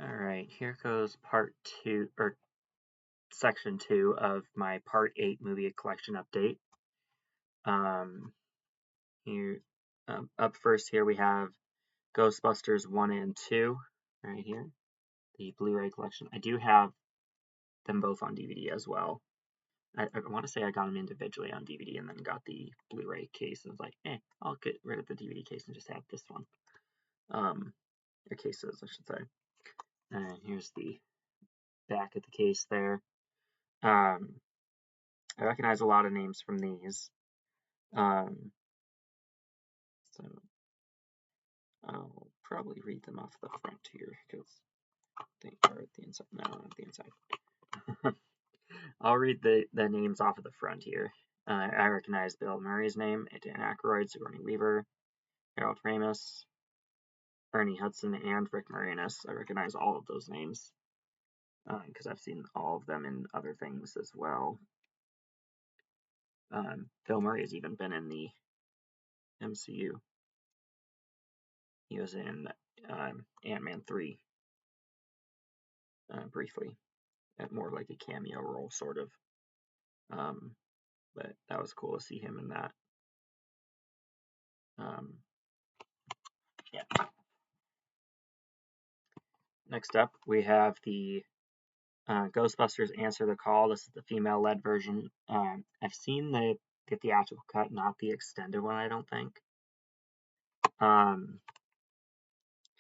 Alright, here goes part 2, or section 2 of my part 8 movie collection update. Here, up first here we have Ghostbusters 1 and 2, right here, the Blu-ray collection. I do have them both on DVD as well. I want to say I got them individually on DVD and then got the Blu-ray case and was like, I'll get rid of the DVD case and just have this one. Or cases, I should say. And here's the back of the case there. I recognize a lot of names from these. So I'll probably read them off the front here because they are at the inside. No, not the inside. I'll read the names off of the front here. I recognize Bill Murray's name, Dan Aykroyd, Sigourney Weaver, Harold Ramis, Ernie Hudson, and Rick Moranis. I recognize all of those names because I've seen all of them in other things as well. Bill Murray has even been in the MCU. He was in Ant-Man 3 briefly, more like a cameo role, sort of. But that was cool to see him in that. Yeah. Next up, we have the Ghostbusters Answer the Call. This is the female-led version. I've seen the theatrical cut, not the extended one, I don't think.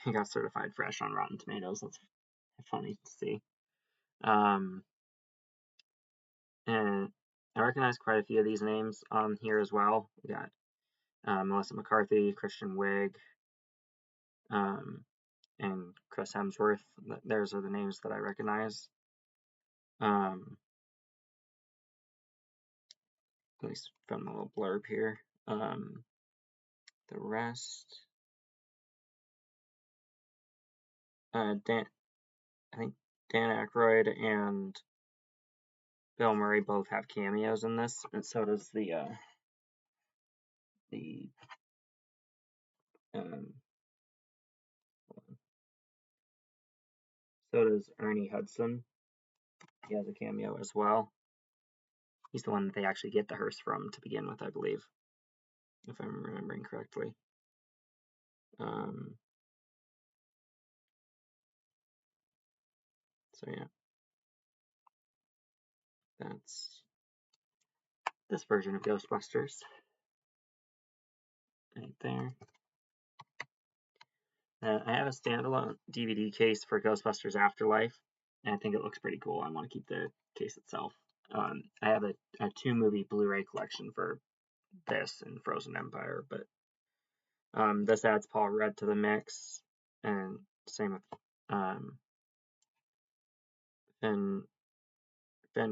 He got certified fresh on Rotten Tomatoes. That's funny to see. And I recognize quite a few of these names on here as well. We got Melissa McCarthy, Kristen Wiig, and Chris Hemsworth. Those are the names that I recognize. At least from the little blurb here. The rest, I think Dan Aykroyd and Bill Murray both have cameos in this, and so does so does Ernie Hudson. He has a cameo as well. He's the one that they actually get the hearse from to begin with, I believe, if I'm remembering correctly. So yeah, that's this version of Ghostbusters right there. I have a standalone DVD case for Ghostbusters Afterlife, and I think it looks pretty cool. I want to keep the case itself. I have a 2-movie Blu-ray collection for this and Frozen Empire, but this adds Paul Rudd to the mix, and same with Finn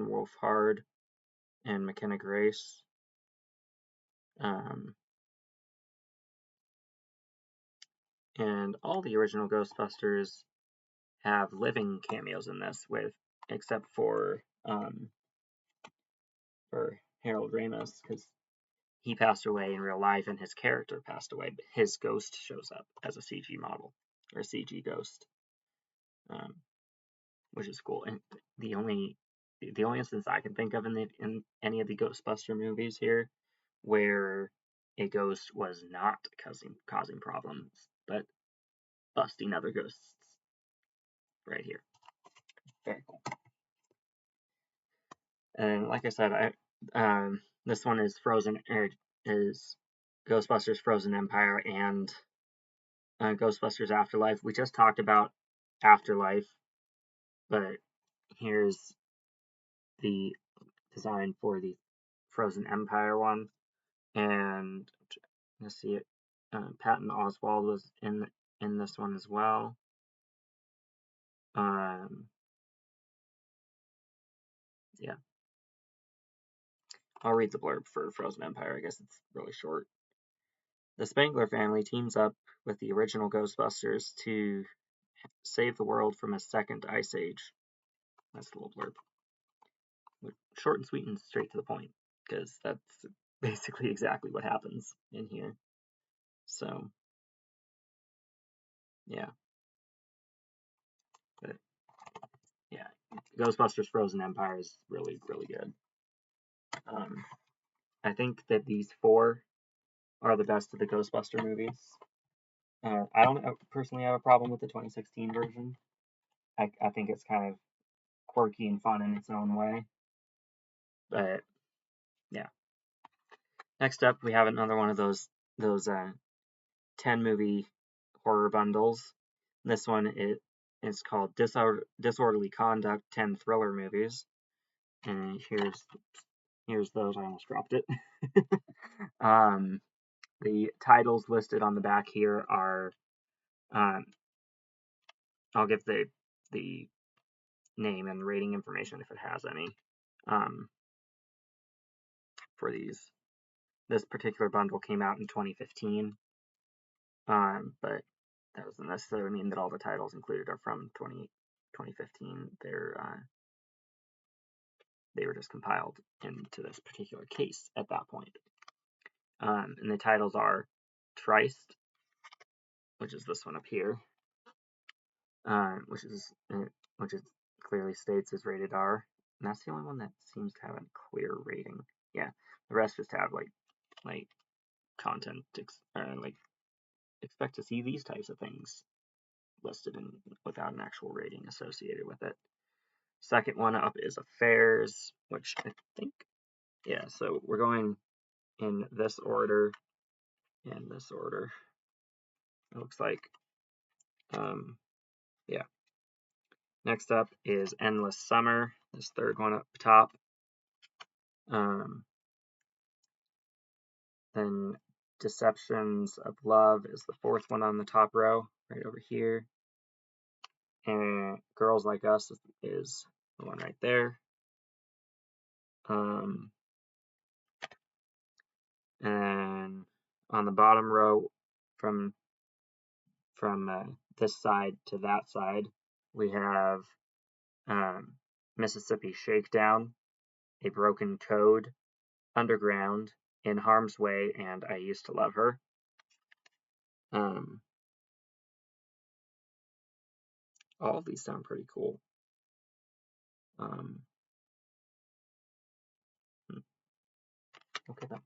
Wolfhard and McKenna Grace. And all the original Ghostbusters have living cameos in this, except for Harold Ramis, because he passed away in real life and his character passed away, but his ghost shows up as a CG model, or a CG ghost, which is cool. And the only instance I can think of in any of the Ghostbuster movies here where a ghost was not causing problems, but busting other ghosts, right here. Very cool. And like I said, this one is Ghostbusters Frozen Empire and Ghostbusters Afterlife. We just talked about Afterlife, but here's the design for the Frozen Empire one. And let's see it. Patton Oswalt was in this one as well. Yeah. I'll read the blurb for Frozen Empire. I guess it's really short. The Spengler family teams up with the original Ghostbusters to save the world from a second ice age. That's the little blurb. Short and sweet and straight to the point, because that's basically exactly what happens in here. So, yeah. Ghostbusters Frozen Empire is really, really good. I think that these 4 are the best of the Ghostbuster movies. I don't personally have a problem with the 2016 version. I think it's kind of quirky and fun in its own way. But yeah. Next up, we have another one of those 10 movie horror bundles. This one is called Disorderly Conduct 10 Thriller Movies. And here's those. I almost dropped it. The titles listed on the back here are I'll give the name and rating information if it has any for these. This particular bundle came out in 2015, but that doesn't necessarily mean that all the titles included are from 2015. They were just compiled into this particular case at that point. And the titles are Trist, which is this one up here, which clearly states is rated R, and that's the only one that seems to have a clear rating. Yeah, the rest just have like content, like expect to see these types of things listed without an actual rating associated with it. Second one up is Affairs, which I think, yeah, so we're going in this order and this order. It looks like, yeah. Next up is Endless Summer, this third one up top. Then Deceptions of Love is the fourth one on the top row, right over here. And Girls Like Us is the one right there. And on the bottom row, from this side to that side, we have Mississippi Shakedown, A Broken Code, Underground, In Harm's Way, and I Used to Love Her. All of these sound pretty cool. Okay, then.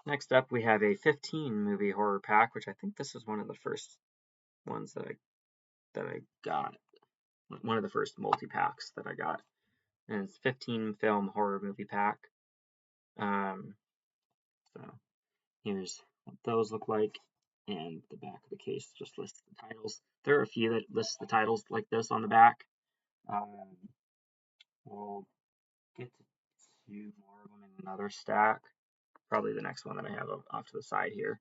Next up, we have a 15 movie horror pack, which I think this is one of the first ones that I got. One of the first multi-packs that I got. And it's 15 film horror movie pack. So here's what those look like, and the back of the case just lists the titles. There are a few that list the titles like this on the back. We'll get to 2 more of them in another stack. Probably the next one that I have off to the side here,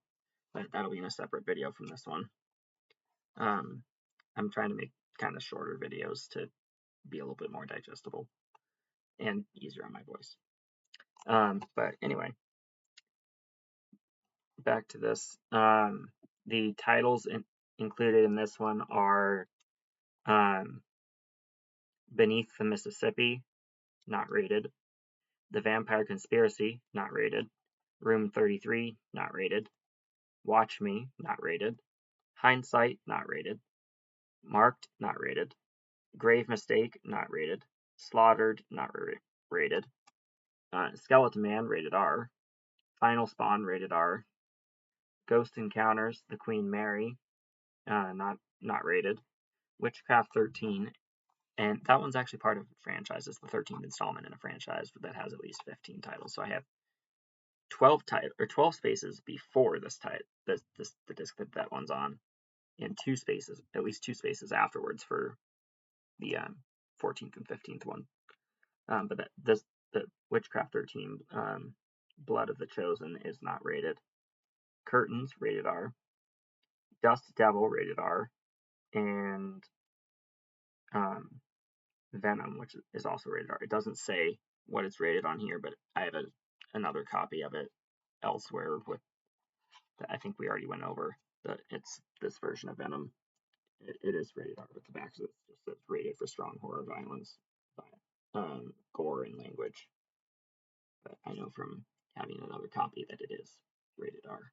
but that'll be in a separate video from this one. I'm trying to make kind of shorter videos to be a little bit more digestible and easier on my voice. But anyway, back to this. The titles included in this one are Beneath the Mississippi, not rated. The Vampire Conspiracy, not rated. Room 33, not rated. Watch Me, not rated. Hindsight, not rated. Marked, not rated. Grave Mistake, not rated. Slaughtered, not rated. Skeleton Man, rated R. Final Spawn, rated R. Ghost Encounters, The Queen Mary, not rated. Witchcraft 13, and that one's actually part of a franchise. It's the 13th installment in a franchise that has at least 15 titles. So I have 12 spaces before this the disc that one's on, and at least two spaces afterwards for the 14th and 15th one. But the Witchcraft 13, Blood of the Chosen, is not rated. Curtains, rated R. Dust Devil, rated R. And Venom, which is also rated R. It doesn't say what it's rated on here, but I have another copy of it elsewhere that I think we already went over. It's this version of Venom. It is rated R, but the back just says rated for strong horror, violence, gore, and language. But I know from having another copy that it is rated R.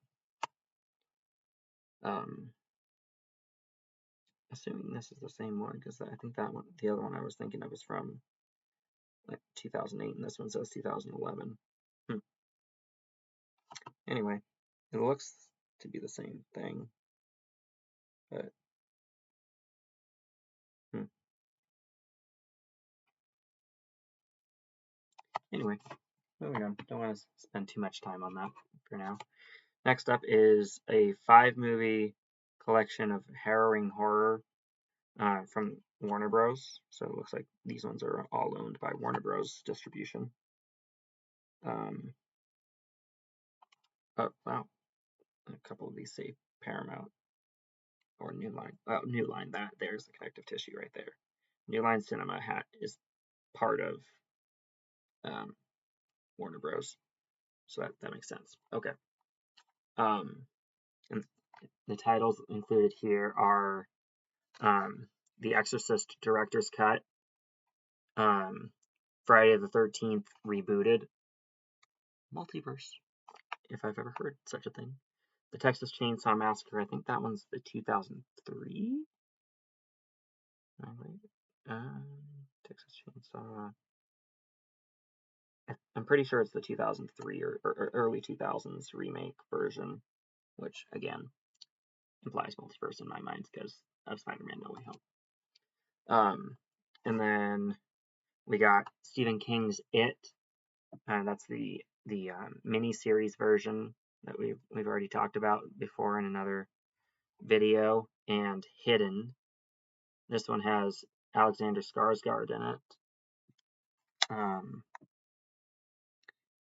assuming this is the same one, because I think that one, the other one I was thinking of, was from like 2008, and this one says 2011. Anyway, it looks to be the same thing, but anyway, moving on. Don't want to spend too much time on that for now. Next up is a 5-movie collection of harrowing horror from Warner Bros. So it looks like these ones are all owned by Warner Bros. Distribution. Oh, wow. A couple of these say Paramount or New Line. Oh, New Line. There's the connective tissue right there. New Line Cinema is part of Warner Bros. So that makes sense. Okay. And the titles included here are The Exorcist Director's Cut, Friday the 13th Rebooted, Multiverse, if I've ever heard such a thing. The Texas Chainsaw Massacre, I think that one's the 2003? Oh, wait. Texas Chainsaw. I'm pretty sure it's the 2003 or early 2000s remake version, which, again, implies multiverse in my mind because of Spider-Man No Way Home. And then we got Stephen King's It. That's the mini-series version that we've already talked about before in another video. And Hidden. This one has Alexander Skarsgård in it.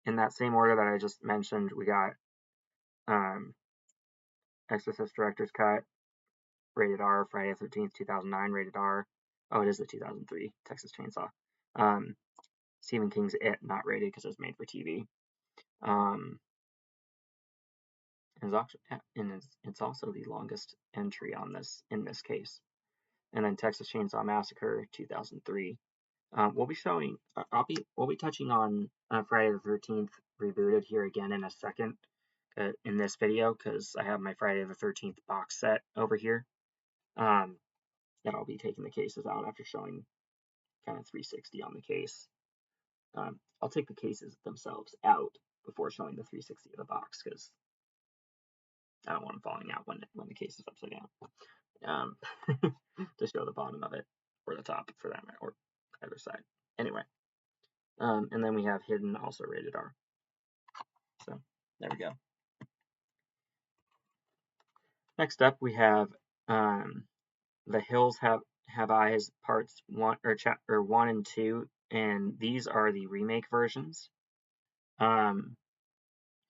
In that same order that I just mentioned, we got Exorcist Director's Cut, rated R, Friday the 13th, 2009, rated R. Oh, it is the 2003 Texas Chainsaw. Stephen King's It, not rated because it was made for TV. It's also the longest entry on this in this case. And then Texas Chainsaw Massacre 2003. We'll be touching on Friday the 13th Rebooted here again in a second in this video because I have my Friday the 13th box set over here. That I'll be taking the cases out after showing kind of 360 on the case. I'll take the cases themselves out before showing the 360 of the box because I don't want them falling out when the case is upside down. To show the bottom of it or the top for that matter, or either side. Anyway, and then we have Hidden, also rated R. So there we go. Next up, we have The Hills Have Eyes parts 1 and 2, and these are the remake versions from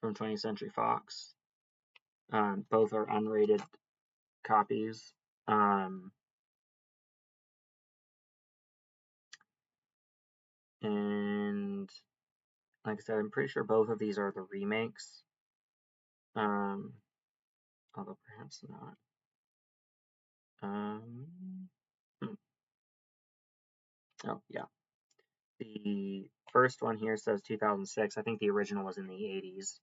20th Century Fox. Both are unrated copies. And like I said, I'm pretty sure both of these are the remakes. Although perhaps not. Oh, yeah. The first one here says 2006. I think the original was in the 80s.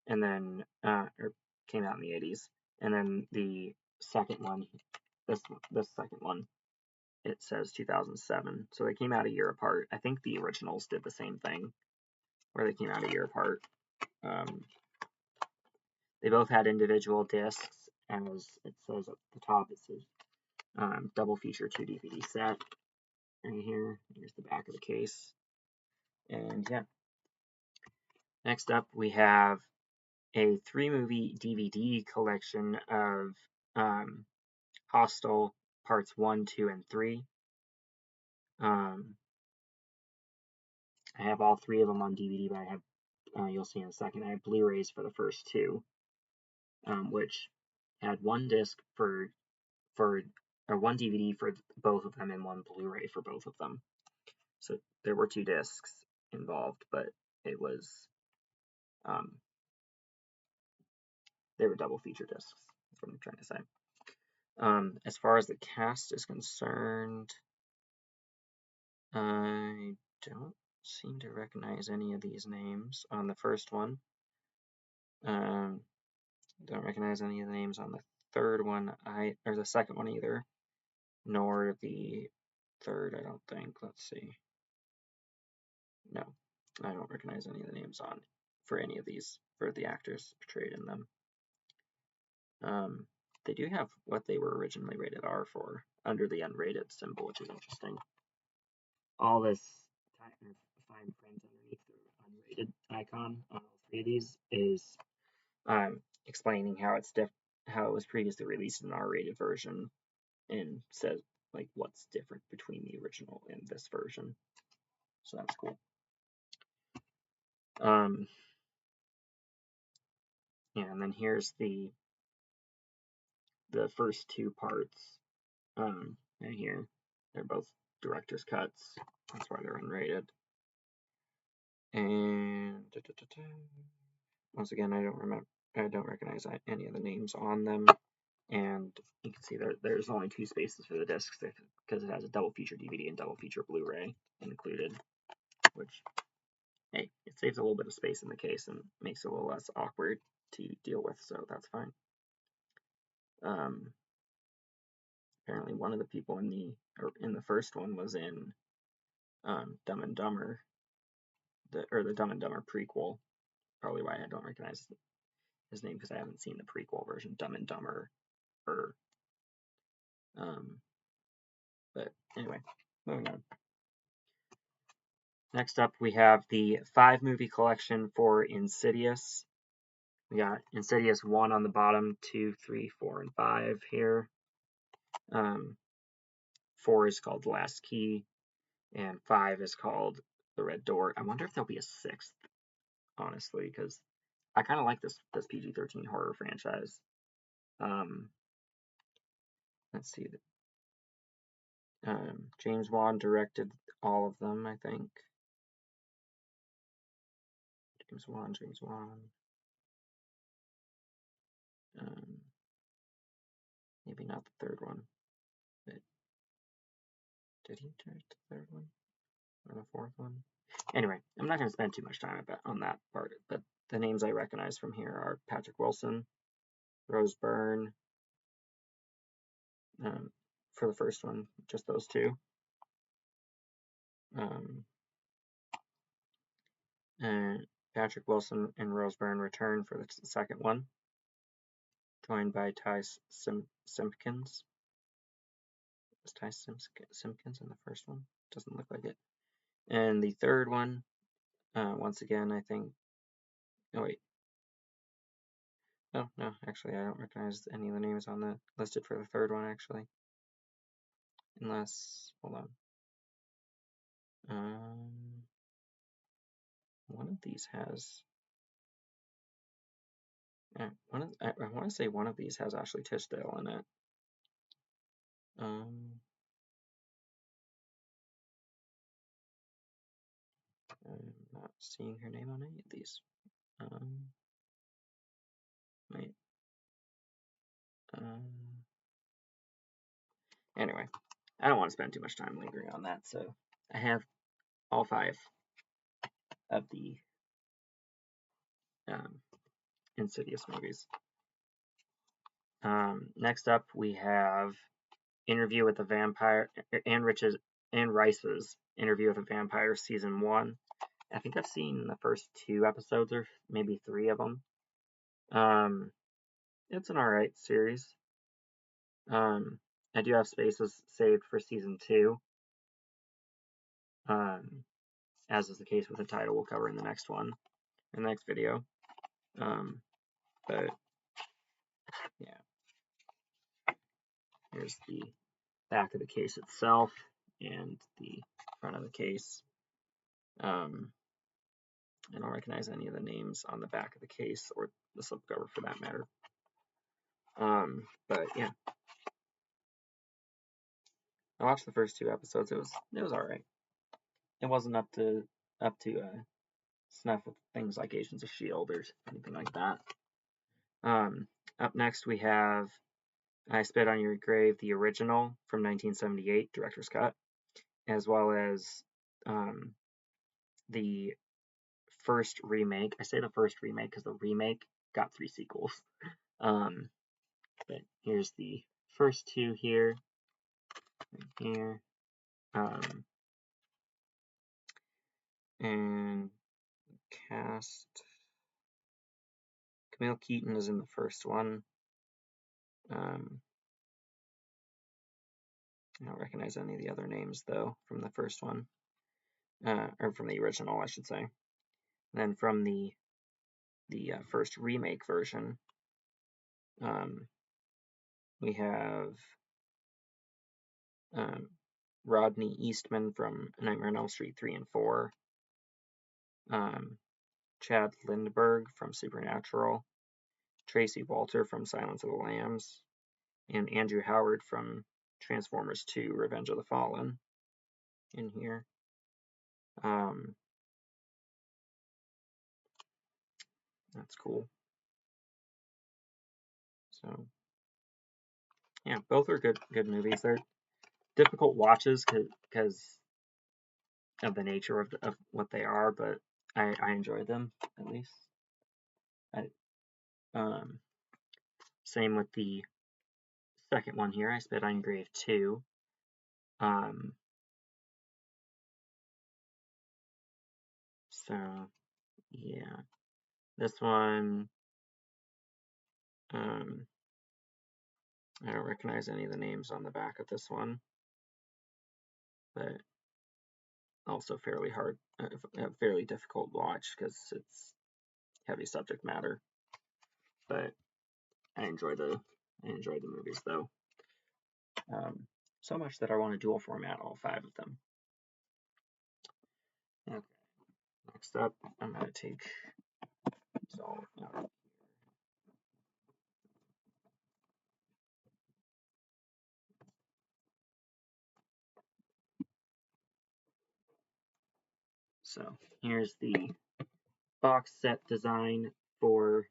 And then, or came out in the 80s. And then the second one, this second one, it says 2007. So they came out a year apart. I think the originals did the same thing, where they came out a year apart. They both had individual discs, as it says at the top. It says double feature 2 DVD set. Right here. Here's the back of the case. And yeah. Next up, we have a 3-movie DVD collection of Hostel parts 1, 2, and 3. I have all 3 of them on DVD, but I have, you'll see in a second, I have Blu-rays for the first 2, which had 1 disc or 1 DVD for both of them and 1 Blu-ray for both of them. So there were 2 discs involved, but it was, they were double feature discs, that's what I'm trying to say. As far as the cast is concerned, I don't seem to recognize any of these names on the first one. Don't recognize any of the names on the third one, or the second one either. nor the third, I don't think. Let's see. No, I don't recognize any of the names for any of these, for the actors portrayed in them. They do have what they were originally rated R for under the unrated symbol, which is interesting. All this fine print underneath the unrated icon on all three of these is explaining how how it was previously released in an R-rated version, and says like what's different between the original and this version. So that's cool. Yeah, and then here's the first two parts right here. They're both director's cuts. That's why they're unrated. And once again, I don't recognize any of the names on them. And you can see there's only 2 spaces for the discs because it has a double feature DVD and double feature Blu-ray included, which, hey, it saves a little bit of space in the case and makes it a little less awkward to deal with, so that's fine. Apparently one of the people in the first one was in Dumb and Dumber, the Dumb and Dumber prequel. Probably why I don't recognize his name, because I haven't seen the prequel version, Dumb and Dumber. But anyway, moving on. Next up, we have the 5-movie collection for Insidious. We got Insidious 1 on the bottom, 2, 3, 4, and 5 here. 4 is called The Last Key, and 5 is called The Red Door. I wonder if there'll be a 6th, honestly, because I kind of like this PG-13 horror franchise. Let's see. James Wan directed all of them, I think. James Wan. Maybe not the third one. But did he direct the third one? Or the fourth one? Anyway, I'm not going to spend too much time on that part, but the names I recognize from here are Patrick Wilson, Rose Byrne, for the first one, just those two. And Patrick Wilson and Rose Byrne return for the second one, joined by Ty Simpkins. Was Ty Simpkins in the first one? Doesn't look like it. And the third one, once again, I think. Oh wait. Oh no, actually, I don't recognize any of the names on the listed for the third one, actually. Unless, hold on. One of these has. I want to say one of these has Ashley Tisdale in it. I'm not seeing her name on any of these. Wait. Anyway, I don't want to spend too much time lingering on that, so I have all 5 of the Insidious movies. Next up, we have Interview with the Vampire, Anne Rice's Interview with a Vampire Season 1. I think I've seen the first 2 episodes, or maybe 3 of them. It's an alright series. I do have spaces saved for Season 2. As is the case with the title we'll cover in the next video. But yeah, here's the back of the case itself and the front of the case. I don't recognize any of the names on the back of the case or the slipcover for that matter. But yeah, I watched the first 2 episodes. It was alright. It wasn't up to snuff with things like Agents of S.H.I.E.L.D. or anything like that. Up next we have I Spit on Your Grave, the original from 1978, director's cut, as well as the first remake. I say the first remake because the remake got 3 sequels. But here's the first 2 here. right here. And cast. Camille Keaton is in the first one. I don't recognize any of the other names though from the first one, or from the original, I should say. And then from the first remake version, we have Rodney Eastman from Nightmare on Elm Street 3 and 4, Chad Lindberg from Supernatural, Tracy Walter from Silence of the Lambs, and Andrew Howard from Transformers 2 Revenge of the Fallen in here. That's cool. So yeah, both are good movies. They're difficult watches because of the nature of what they are, but I enjoyed them at least. Same with the second one here. I Spit on Your Grave 2. So yeah, this one I don't recognize any of the names on the back of this one, but also fairly hard, fairly difficult watch because it's heavy subject matter. But I enjoy the movies though. So much that I want to dual format all 5 of them. Okay. Next up, I'm gonna take this all out. So here's the box set design for.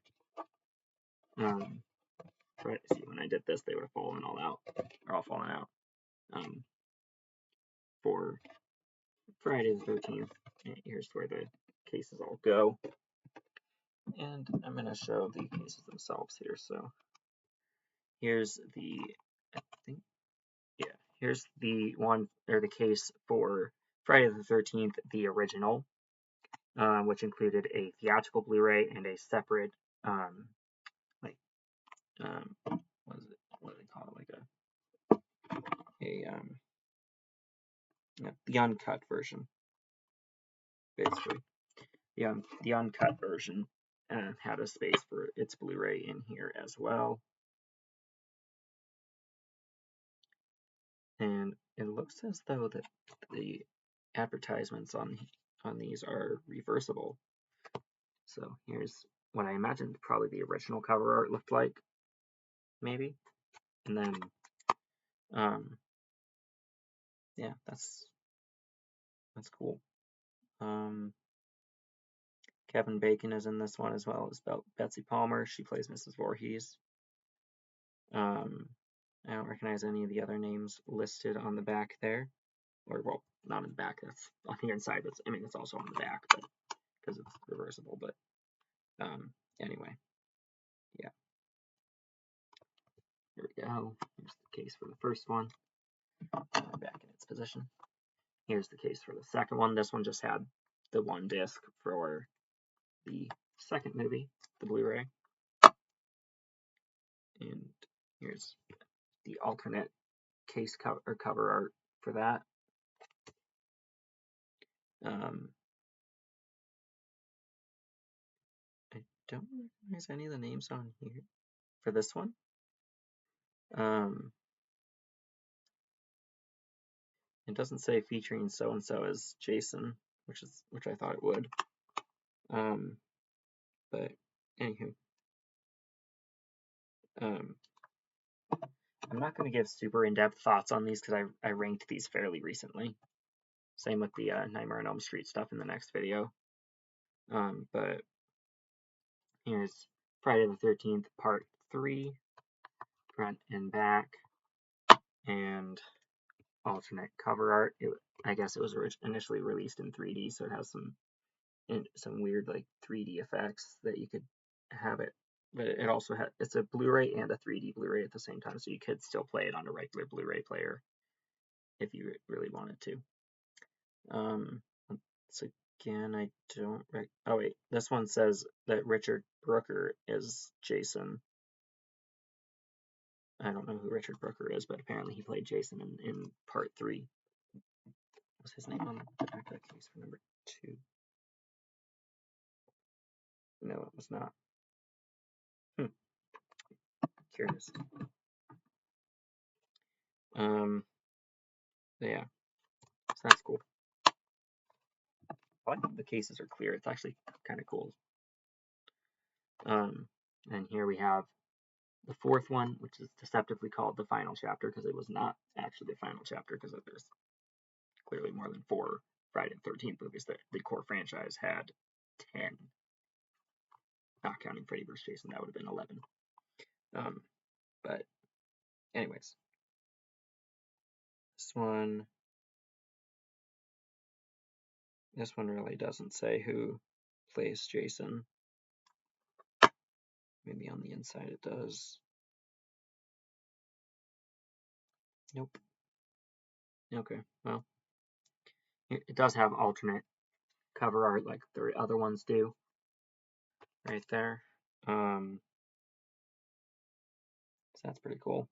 See, when I did this, they would have fallen all out, or all fallen out. For Friday the 13th, here's where the cases all go. And I'm going to show the cases themselves here. So here's the, here's the one, or the case for Friday the 13th, the original, which included a theatrical Blu-ray and a separate, what do they call it? The uncut version, basically. The uncut version had a space for its Blu-ray in here as well. And it looks as though that the advertisements on these are reversible. So here's what I imagined probably the original cover art looked like, maybe. And then, yeah, that's cool. Kevin Bacon is in this one as well as Betsy Palmer. She plays Mrs. Voorhees. I don't recognize any of the other names listed on the back there. Or, well, not in the back, that's on the inside. It's also on the back, but because it's reversible. But anyway, yeah. Here we go. Here's the case for the first one. Back in its position. Here's the case for the second one. This one just had the one disc for the second movie, the Blu-ray. And here's the alternate case cover art for that. I don't recognize any of the names on here for this one. It doesn't say featuring so and so as Jason, which I thought it would. But anywho, I'm not going to give super in-depth thoughts on these because I ranked these fairly recently. Same with the Nightmare on Elm Street stuff in the next video. But here's Friday the 13th Part 3, front and back, and alternate cover art. I guess it was initially released in 3D, so it has some weird like 3D effects that you could have it. But it also it's a Blu-ray and a 3D Blu-ray at the same time, so you could still play it on a regular Blu-ray player if you really wanted to. So again, I don't. Oh wait, this one says that Richard Brooker is Jason. I don't know who Richard Brooker is, but apparently he played Jason in part 3. What's his name on the back of the case for number 2? No, it was not. Curious. Yeah, so that's cool. I like the cases are clear. It's actually kind of cool. And here we have the 4th one, which is deceptively called the final chapter because it was not actually the final chapter because there's clearly more than 4 Friday the 13th movies. The core franchise had 10. Not counting Freddy vs. Jason, that would have been 11. But anyways, this one really doesn't say who plays Jason. Maybe on the inside it does. Nope. Okay, well, it does have alternate cover art like the other ones do. Right there. So that's pretty cool.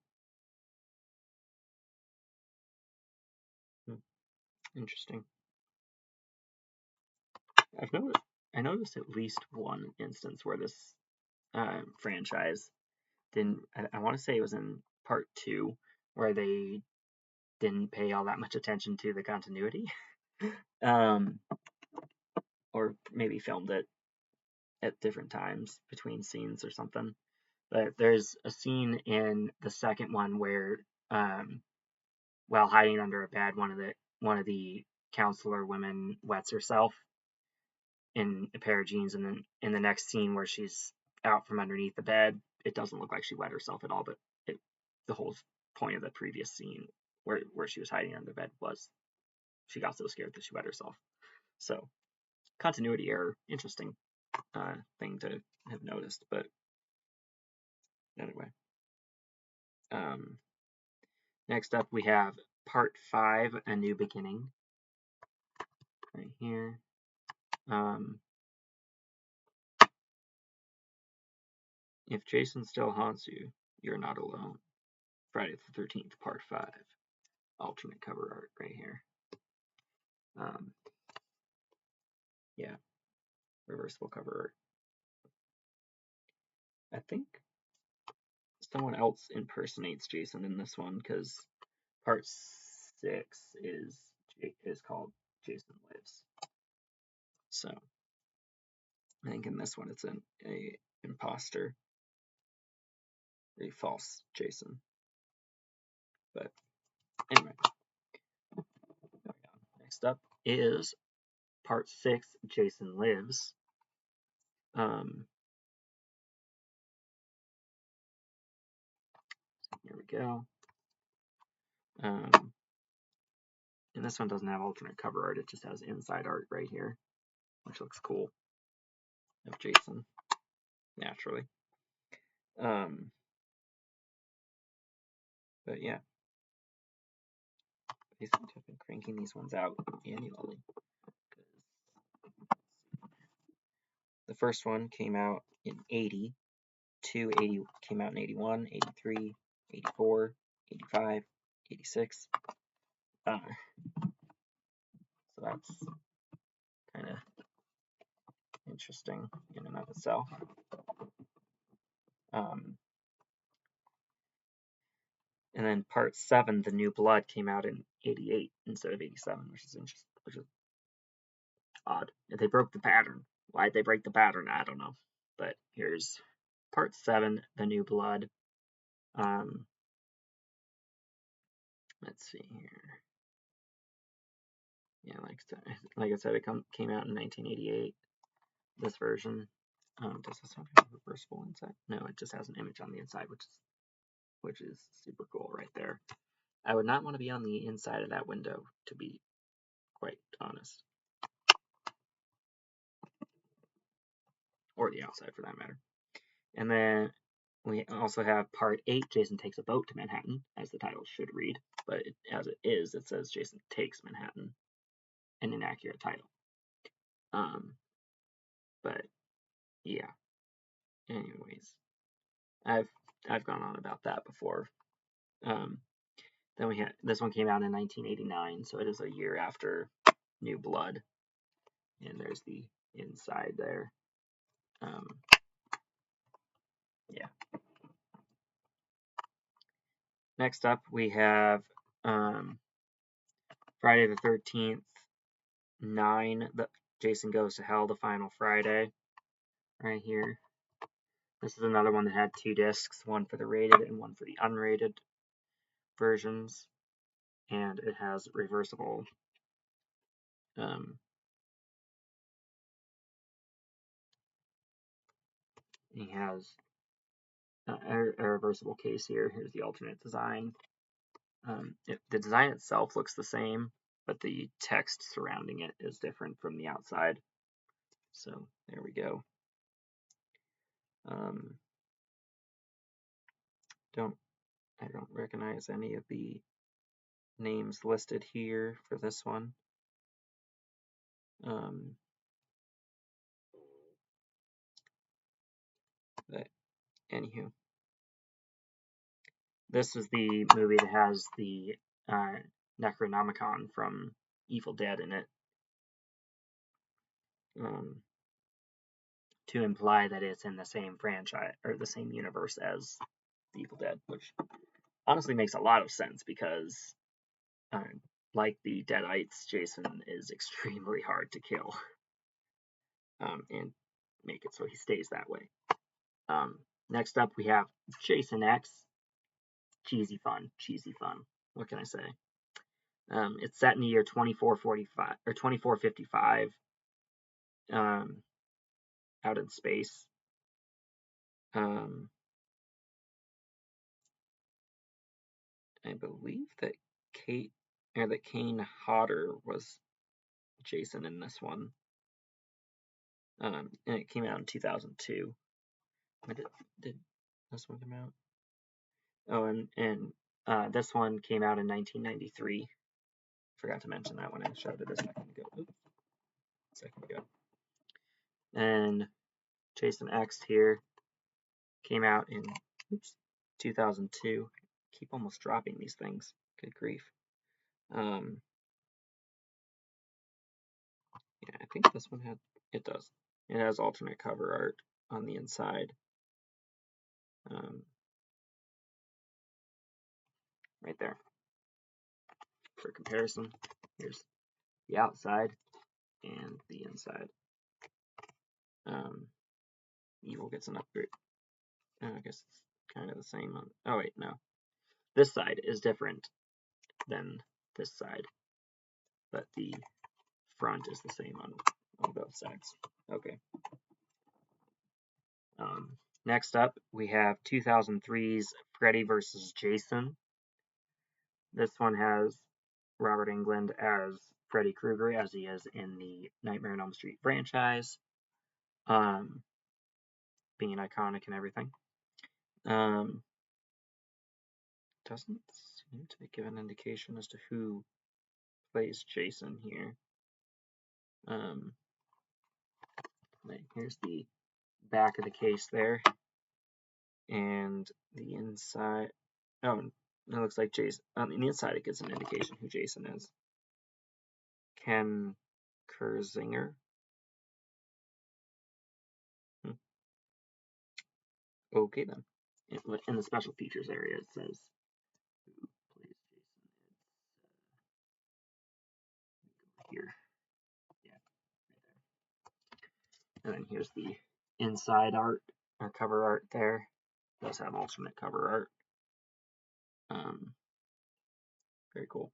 Interesting. I noticed at least one instance where this franchise didn't. I want to say it was in part 2 where they didn't pay all that much attention to the continuity, or maybe filmed it at different times between scenes or something. But there's a scene in the second one where, while hiding under a bed, one of the counselor women wets herself in a pair of jeans, and then in the next scene where she's out from underneath the bed, it doesn't look like she wet herself at all, but the whole point of the previous scene where she was hiding under the bed was she got so scared that she wet herself. So continuity error, interesting thing to have noticed, but anyway. Next up we have part 5, A New Beginning, right here. If Jason still haunts you, you're not alone. Friday the 13th, part 5. Alternate cover art right here. Yeah, reversible cover art. I think someone else impersonates Jason in this one because part 6 is called Jason Lives. So I think in this one it's an imposter, a false Jason. But anyway, next up is part 6, Jason Lives. Here we go. And this one doesn't have alternate cover art, it just has inside art right here, which looks cool, of Jason, naturally. But yeah, basically I've been cranking these ones out annually. The first one came out in 80, 280 came out in 81, 83, 84, 85, 86. So that's kind of interesting in and of itself. And then part 7, The New Blood, came out in 88 instead of 87, which is interesting, which is odd. They broke the pattern. Why'd they break the pattern? I don't know. But here's part 7, The New Blood. Let's see here. Yeah, like I said, it came out in 1988. This version. Does this have a reversible inside? No, it just has an image on the inside, which is super cool right there. I would not want to be on the inside of that window, to be quite honest. Or the outside, for that matter. And then we also have Part 8, Jason Takes a Boat to Manhattan, as the title should read, but as it is, it says Jason Takes Manhattan, an inaccurate title. But yeah. Anyways, I've gone on about that before. Then we had this one came out in 1989, so it is a year after New Blood, and there's the inside there. Yeah. Next up, we have Friday the 13th 9. The Jason Goes to Hell, the final Friday, right here. This is another one that had 2 discs, one for the rated and one for the unrated versions, and it has reversible. He has a reversible case here. Here's the alternate design. The design itself looks the same, but the text surrounding it is different from the outside. So there we go. I don't recognize any of the names listed here for this one. But anywho, this is the movie that has the Necronomicon from Evil Dead in it, to imply that it's in the same franchise or the same universe as the Evil Dead, which honestly makes a lot of sense because, like the Deadites, Jason is extremely hard to kill, and make it so he stays that way. Next up, we have Jason X. Cheesy fun. What can I say? It's set in the year 2445 or 2455, out in space. I believe that Kane Hodder was Jason in this one, and it came out in 2002. Did this one come out? Oh, and this one came out in 1993. Forgot to mention that when I showed it a second ago. And Jason X here came out in 2002. Keep almost dropping these things. Good grief. Yeah, I think this one it does. It has alternate cover art on the inside. Right there. For comparison, here's the outside and the inside. Evil gets an upgrade. I guess it's kind of the same. Oh wait, no. This side is different than this side, but the front is the same on both sides. Okay. Next up, we have 2003's Freddy vs. Jason. This one has Robert Englund as Freddy Krueger, as he is in the Nightmare on Elm Street franchise, being iconic and everything. Doesn't seem to give an indication as to who plays Jason here. Here's the back of the case there, and the inside. Oh, it looks like Jason. On the inside, it gives an indication who Jason is. Ken Kirzinger. Okay then. In the special features area, it says who plays Jason. It's here. Yeah, right there. And then here's the inside art or cover art there. It does have alternate cover art. Very cool.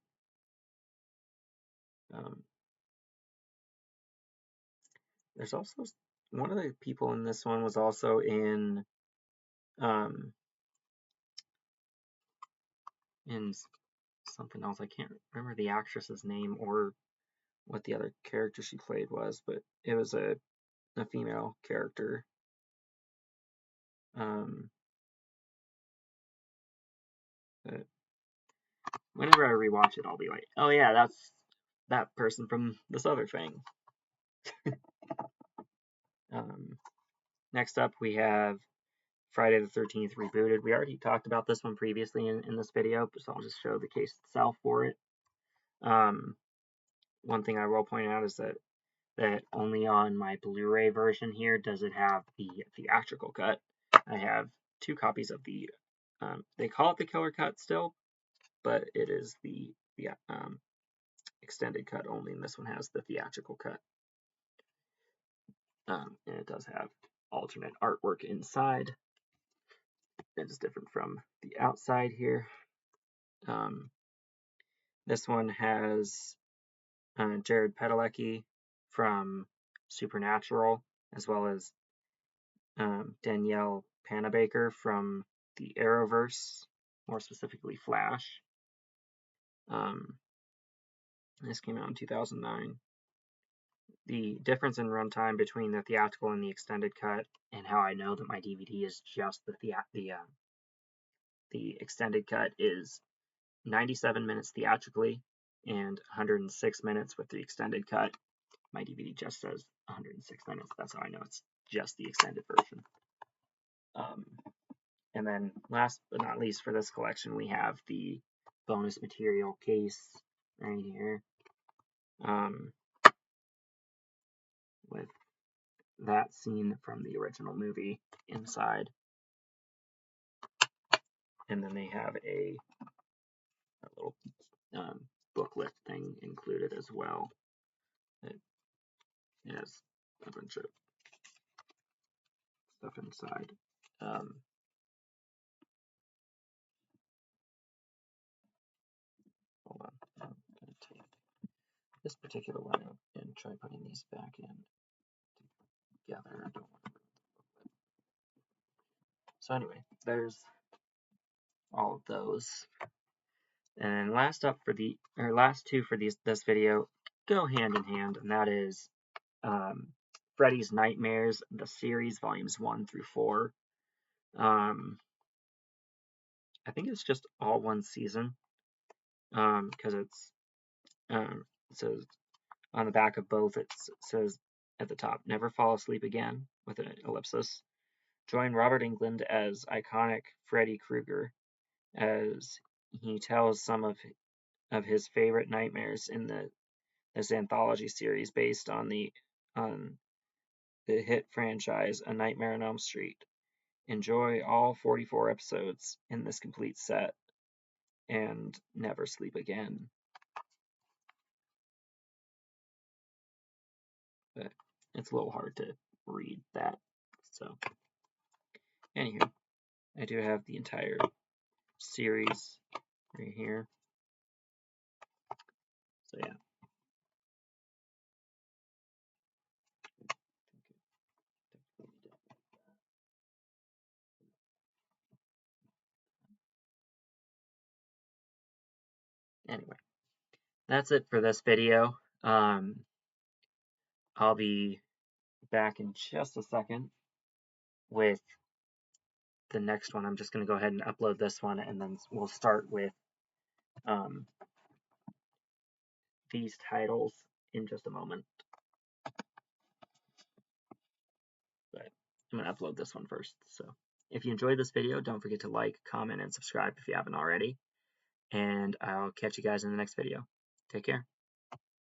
There's also one of the people in this one was also in something else. I can't remember the actress's name or what the other character she played was, but it was a female character. But whenever I rewatch it, I'll be like, oh yeah, that's that person from this other thing. Next up, we have Friday the 13th Rebooted. We already talked about this one previously in this video, so I'll just show the case itself for it. One thing I will point out is that only on my Blu-ray version here does it have the theatrical cut. I have 2 copies of the, they call it the killer cut still, but it is the extended cut only, and this one has the theatrical cut. And it does have alternate artwork inside. It's different from the outside here. This one has Jared Padalecki from Supernatural, as well as Danielle Panabaker from the Arrowverse, more specifically Flash. This came out in 2009. The difference in runtime between the theatrical and the extended cut, and how I know that my DVD is just the extended cut, is 97 minutes theatrically and 106 minutes with the extended cut. My DVD just says 106 minutes. That's how I know it's just the extended version. And then last but not least for this collection, we have the bonus material case right here. With that scene from the original movie inside. And then they have a little booklet thing included as well. It has a bunch of stuff inside. Hold on, I'm going to take this particular one out and try putting these back in together. I don't want to ruin the booklet. So anyway, there's all of those. And last two for this video go hand in hand, and that is Freddy's Nightmares, the series, volumes 1 through 4. I think it's just all one season, because it says on the back of both, it says at the top, "Never fall asleep again," with an ellipsis. Join Robert Englund as iconic Freddy Krueger as he tells some of his favorite nightmares in this anthology series based on the hit franchise A Nightmare on Elm Street. Enjoy all 44 episodes in this complete set and never sleep again. But it's a little hard to read that. So, anywho, I do have the entire series right here. So, yeah. Anyway, that's it for this video. I'll be back in just a second with the next one. I'm just going to go ahead and upload this one, and then we'll start with these titles in just a moment. But I'm going to upload this one first. So if you enjoyed this video, don't forget to like, comment, and subscribe if you haven't already. And I'll catch you guys in the next video. Take care.